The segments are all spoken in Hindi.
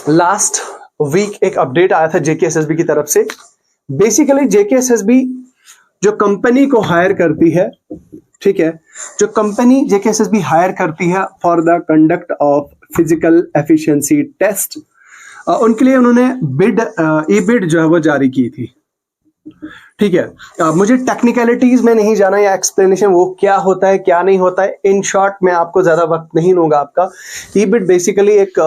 लास्ट वीक एक अपडेट आया था जेकेएसएसबी की तरफ से। बेसिकली जेकेएसएसबी जो कंपनी को हायर करती है, ठीक है, जो कंपनी जेकेएसएसबी हायर करती है for the conduct of physical efficiency test, उनके लिए उन्होंने ई बिड जो है वो जारी की थी। ठीक है, मुझे टेक्निकलिटीज में नहीं जाना या एक्सप्लेनेशन वो क्या होता है क्या नहीं होता है। इन शॉर्ट मैं आपको ज्यादा वक्त नहीं लूंगा आपका। ई बिड बेसिकली एक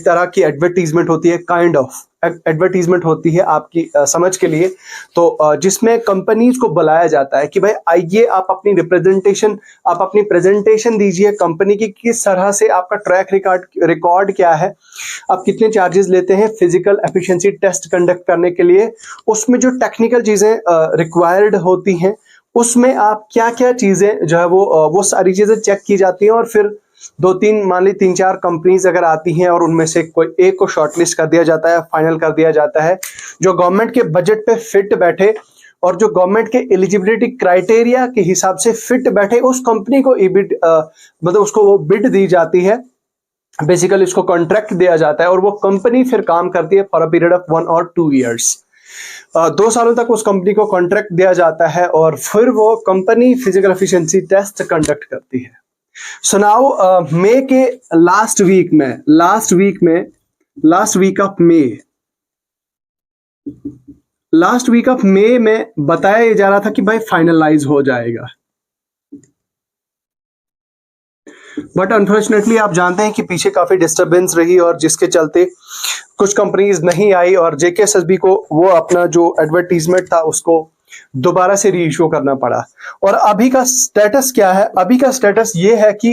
तरह की एडवर्टीजमेंट होती है, काइंड ऑफ एडवर्टीजमेंट होती है आपकी समझ के लिए। तो जिसमें कंपनीज को बुलाया जाता है कि भाई आइए आप अपनी प्रेजेंटेशन दीजिए कंपनी की, किस तरह से आपका ट्रैक रिकॉर्ड क्या है, आप कितने चार्जेस लेते हैं फिजिकल एफिशिएंसी टेस्ट कंडक्ट करने के लिए, उसमें जो टेक्निकल चीजें रिक्वायर्ड होती हैं उसमें आप क्या क्या चीजें जो है वो सारी चीजें चेक की जाती हैं। और फिर मान ली 3-4 कंपनीज अगर आती हैं और उनमें से कोई एक को शॉर्टलिस्ट कर दिया जाता है, फाइनल कर दिया जाता है, जो गवर्नमेंट के बजट पे फिट बैठे और जो गवर्नमेंट के एलिजिबिलिटी क्राइटेरिया के हिसाब से फिट बैठे, उस कंपनी को ईबिड मतलब उसको वो बिड दी जाती है। बेसिकली इसको कॉन्ट्रैक्ट दिया जाता है और वो कंपनी फिर काम करती है फॉर अ पीरियड ऑफ 1 और 2 ईयर्स। 2 सालों तक उस कंपनी को कॉन्ट्रैक्ट दिया जाता है और फिर वो company physical efficiency test conduct करती है। सो नाउ मई के लास्ट वीक ऑफ मई में बताया जा रहा था कि भाई फाइनलाइज हो जाएगा, बट अनफॉर्चुनेटली आप जानते हैं कि पीछे काफी डिस्टरबेंस रही और जिसके चलते कुछ कंपनीज नहीं आई और जेकेएसएसबी को वो अपना जो एडवर्टीजमेंट था उसको दोबारा से री इशू करना पड़ा। और अभी का स्टेटस क्या है? अभी का स्टेटस ये है कि